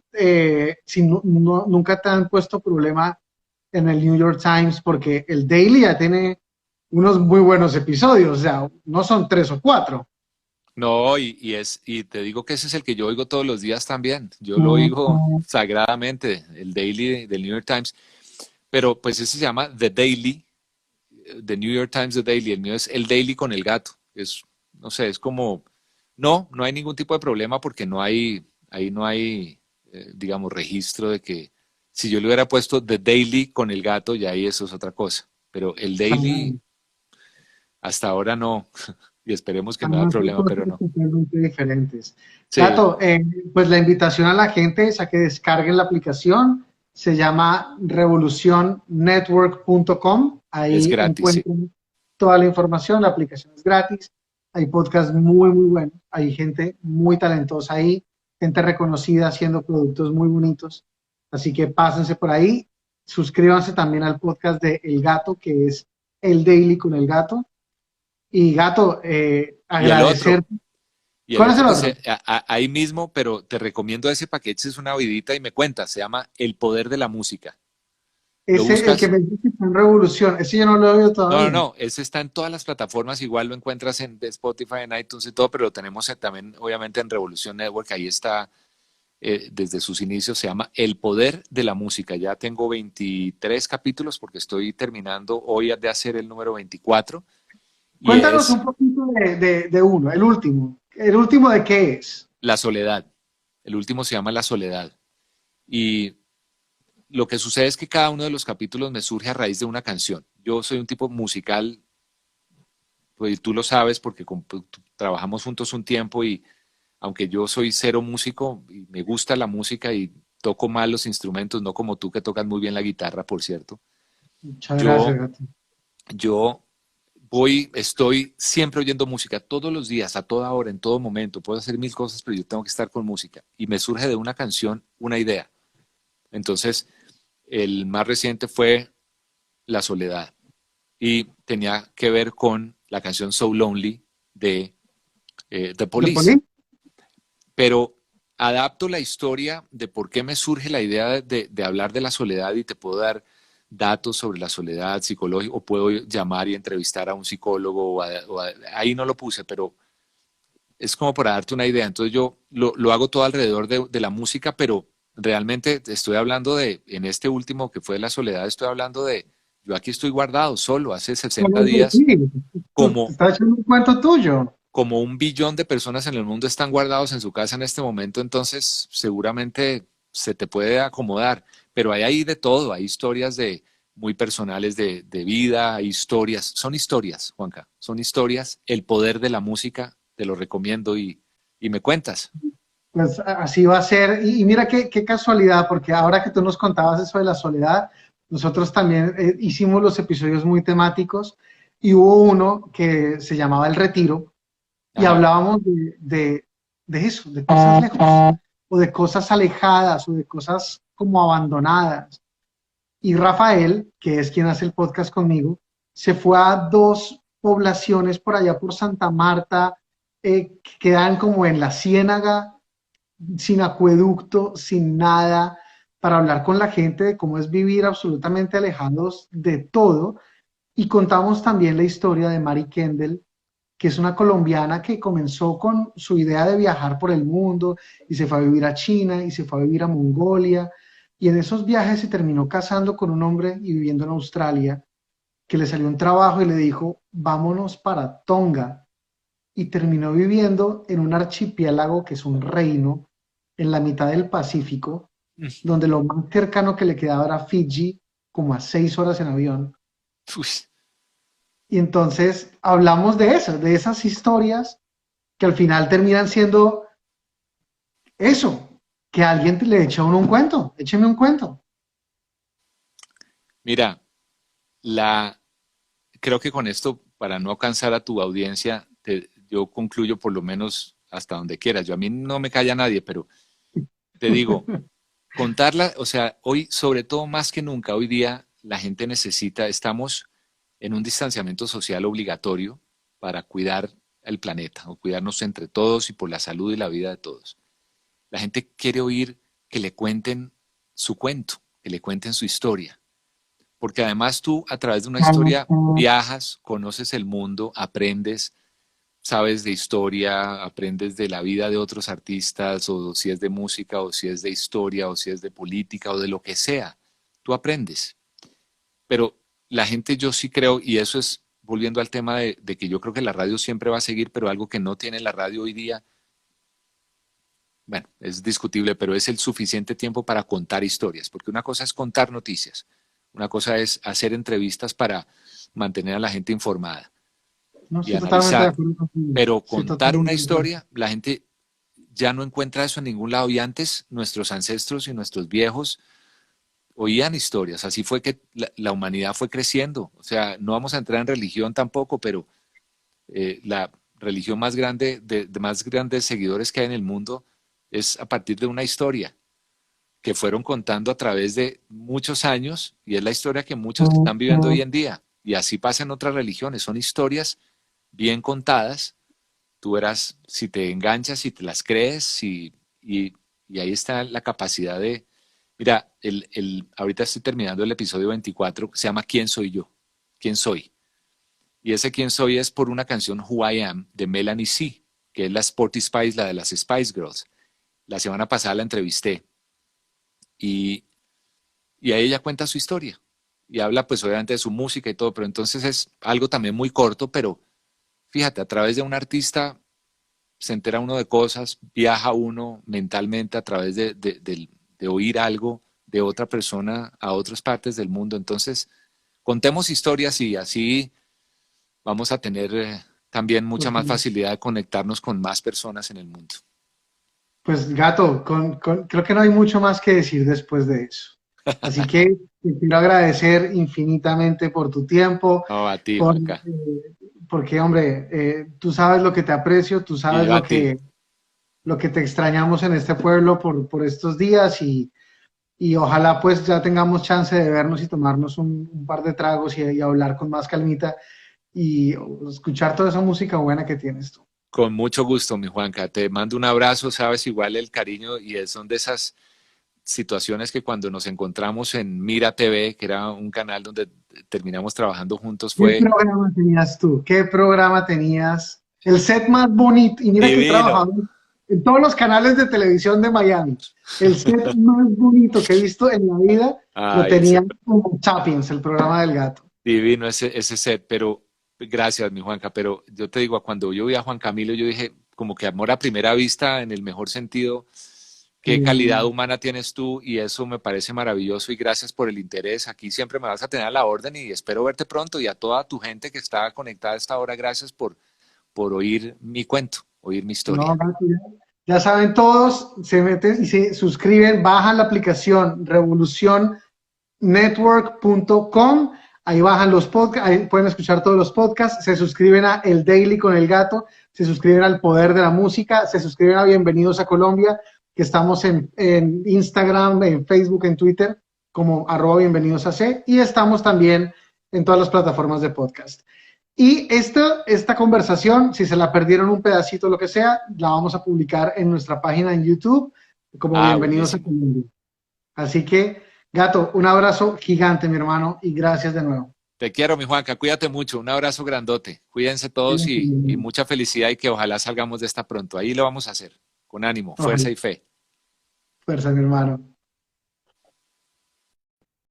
si nunca te han puesto problema en el New York Times, porque el Daily ya tiene unos muy buenos episodios, o sea, no son 3 o 4. No, y te digo que ese es el que yo oigo todos los días también. Yo lo oigo Ujú. sagradamente, el Daily del New York Times. Pero pues ese se llama The Daily, The New York Times The Daily. El mío es el Daily con el gato. No sé, es como, no hay ningún tipo de problema porque ahí no hay, digamos, registro de que si yo le hubiera puesto The Daily con el gato, ya ahí eso es otra cosa. Pero el Daily hasta ahora no, y esperemos que no haya Son problema, cosas pero no. totalmente diferentes. Sí, Gato, pues la invitación a la gente es a que descarguen la aplicación. Se llama revolucionnetwork.com. es Ahí gratis, sí. encuentran toda la información. La aplicación es gratis. Hay podcasts muy, muy buenos. Hay gente muy talentosa ahí, gente reconocida haciendo productos muy bonitos. Así que pásense por ahí. Suscríbanse también al podcast de El Gato, que es El Daily con el Gato. Y Gato, Y el agradecer. otro, y el ¿Cuál es otro el que otro? ahí mismo, pero te recomiendo ese paquete, es una vidita y me cuentas, se llama El Poder de la Música. ¿Lo Ese, el que buscas? me dice que está en Revolución. Ese yo no lo he oído No, no, todavía. no, ese está en todas las plataformas, igual lo encuentras en Spotify, en iTunes y todo, pero lo tenemos también, obviamente, en Revolución Network, ahí está, desde sus inicios, se llama El Poder de la Música. Ya tengo 23 capítulos porque estoy terminando hoy de hacer el número 24 y Cuéntanos es un poquito de uno, el último. ¿El último de qué es? La Soledad. El último se llama La Soledad. Y lo que sucede es que cada uno de los capítulos me surge a raíz de una canción. Yo soy un tipo musical, pues tú lo sabes porque trabajamos juntos un tiempo y aunque yo soy cero músico y me gusta la música y toco mal los instrumentos, no como tú que tocas muy bien la guitarra, por cierto, Muchas gracias, yo, Gato. yo estoy siempre oyendo música todos los días, a toda hora, en todo momento. Puedo hacer mil cosas, pero yo tengo que estar con música. Y me surge de una canción una idea. Entonces, el más reciente fue La Soledad y tenía que ver con la canción So Lonely de The ¿De Police. Poli? Pero adapto la historia de por qué me surge la idea de hablar de la soledad y te puedo dar datos sobre la soledad psicológica o puedo llamar y entrevistar a un psicólogo ahí no lo puse, pero es como para darte una idea. Entonces yo lo hago todo alrededor de la música, pero realmente estoy hablando en este último que fue la soledad, estoy hablando yo aquí estoy guardado solo hace 60 días, Sí, te como, está echando un cuento tuyo. como 1 billón de personas en el mundo están guardados en su casa en este momento, entonces seguramente se te puede acomodar, pero hay ahí de todo, hay historias muy personales de vida, hay son historias, Juanca, son historias, el poder de la música, te lo recomiendo y me cuentas. Pues así va a ser. Y mira qué casualidad, porque ahora que tú nos contabas eso de la soledad, nosotros también hicimos los episodios muy temáticos y hubo uno que se llamaba El Retiro y Ajá. hablábamos de eso, de cosas lejos o de cosas alejadas o de cosas como abandonadas. Y Rafael, que es quien hace el podcast conmigo, se fue a dos poblaciones por allá por Santa Marta, que quedan como en la Ciénaga, sin acueducto, sin nada, para hablar con la gente de cómo es vivir absolutamente alejados de todo. Y contamos también la historia de Mari Kendall, que es una colombiana que comenzó con su idea de viajar por el mundo y se fue a vivir a China y se fue a vivir a Mongolia. Y en esos viajes se terminó casando con un hombre y viviendo en Australia, que le salió un trabajo y le dijo, vámonos para Tonga. Y terminó viviendo en un archipiélago que es un reino en la mitad del Pacífico, donde lo más cercano que le quedaba era Fiji, como a 6 horas en avión. Uy, Y entonces hablamos de eso, de esas historias que al final terminan siendo eso, que alguien le echa a uno un cuento, écheme un cuento. mira, la, creo que con esto, para no cansar a tu audiencia, yo concluyo por lo menos hasta donde quieras. Yo a mí no me calla nadie, pero te digo, contarla, o sea, hoy, sobre todo más que nunca, hoy día la gente necesita, estamos en un distanciamiento social obligatorio para cuidar el planeta o cuidarnos entre todos y por la salud y la vida de todos. La gente quiere oír que le cuenten su cuento, que le cuenten su historia, porque además tú a través de una historia viajas, conoces el mundo, aprendes, sabes de historia, aprendes de la vida de otros artistas, o si es de música, o si es de historia, o si es de política, o de lo que sea. Tú aprendes. Pero la gente yo sí creo, y eso es volviendo al tema de que yo creo que la radio siempre va a seguir, pero algo que no tiene la radio hoy día, bueno, es discutible, pero es el suficiente tiempo para contar historias, porque una cosa es contar noticias, una cosa es hacer entrevistas para mantener a la gente informada No, y estoy totalmente de analizar, acuerdo contigo. pero Estoy contar una totalmente de acuerdo. historia, la gente ya no encuentra eso en ningún lado y antes nuestros ancestros y nuestros viejos oían historias, así fue que la humanidad fue creciendo, o sea, no vamos a entrar en religión tampoco, pero la religión más grande, de más grandes seguidores que hay en el mundo es a partir de una historia que fueron contando a través de muchos años y es la historia que muchos están viviendo hoy en día. Y así pasa en otras religiones, son historias bien contadas, tú verás si te enganchas, si te las crees y ahí está la capacidad de... Mira, ahorita estoy terminando el episodio 24, se llama ¿Quién soy yo? ¿Quién soy? Y ese quién soy es por una canción Who I Am de Melanie C, que es la Sporty Spice, la de las Spice Girls. La semana pasada la entrevisté y, y ahí ella cuenta su historia y habla pues obviamente de su música y todo, pero entonces es algo también muy corto, pero fíjate, a través de un artista se entera uno de cosas, viaja uno mentalmente a través de oír algo de otra persona a otras partes del mundo. Entonces, contemos historias y así vamos a tener también mucha más Totalmente. facilidad de conectarnos con más personas en el mundo. Pues gato, creo que no hay mucho más que decir después de eso. Así que te quiero agradecer infinitamente por tu tiempo, No, a ti, por, Juanca. porque hombre, tú sabes lo que te aprecio, tú Y sabes yo a ti. lo que te extrañamos en este pueblo por estos días y ojalá pues ya tengamos chance de vernos y tomarnos un par de tragos y hablar con más calmita y escuchar toda esa música buena que tienes tú. Con mucho gusto, mi Juanca. Te mando un abrazo, sabes, igual el cariño y son de esas situaciones que cuando nos encontramos en Mira TV, que era un canal donde terminamos trabajando juntos, ¿Qué fue programa tenías tú? ¿Qué programa tenías? El set más bonito, y mira que he divino. trabajado en todos los canales de televisión de Miami. El set más bonito que he visto en la vida lo Ay, tenía como Sapiens, el programa del gato. divino ese set, pero gracias, mi Juanca. Pero yo te digo, cuando yo vi a Juan Camilo, yo dije, como que amor a primera vista, en el mejor sentido, qué calidad humana tienes tú y eso me parece maravilloso y gracias por el interés. Aquí siempre me vas a tener a la orden y espero verte pronto y a toda tu gente que está conectada a esta hora, gracias por oír mi cuento, oír mi No, historia. ya saben todos, se meten y se suscriben, bajan la aplicación revolucionnetwork.com, ahí bajan los podcasts, ahí pueden escuchar todos los podcasts, se suscriben a El Daily con el Gato, se suscriben al Poder de la Música, se suscriben a Bienvenidos a Colombia, que estamos en Instagram, en Facebook, en Twitter, como @bienvenidosac, y estamos también en todas las plataformas de podcast. Y esta conversación, si se la perdieron un pedacito o lo que sea, la vamos a publicar en nuestra página en YouTube como Ah, Bienvenidos a buenísimo. Colombia. Así que, Gato, un abrazo gigante, mi hermano, y gracias de nuevo. Te quiero, mi Juanca, cuídate mucho, un abrazo grandote. Cuídense todos y mucha felicidad y que ojalá salgamos de esta pronto. Ahí lo vamos a hacer, con ánimo, Ojalá. fuerza y fe. Fuerza, mi hermano.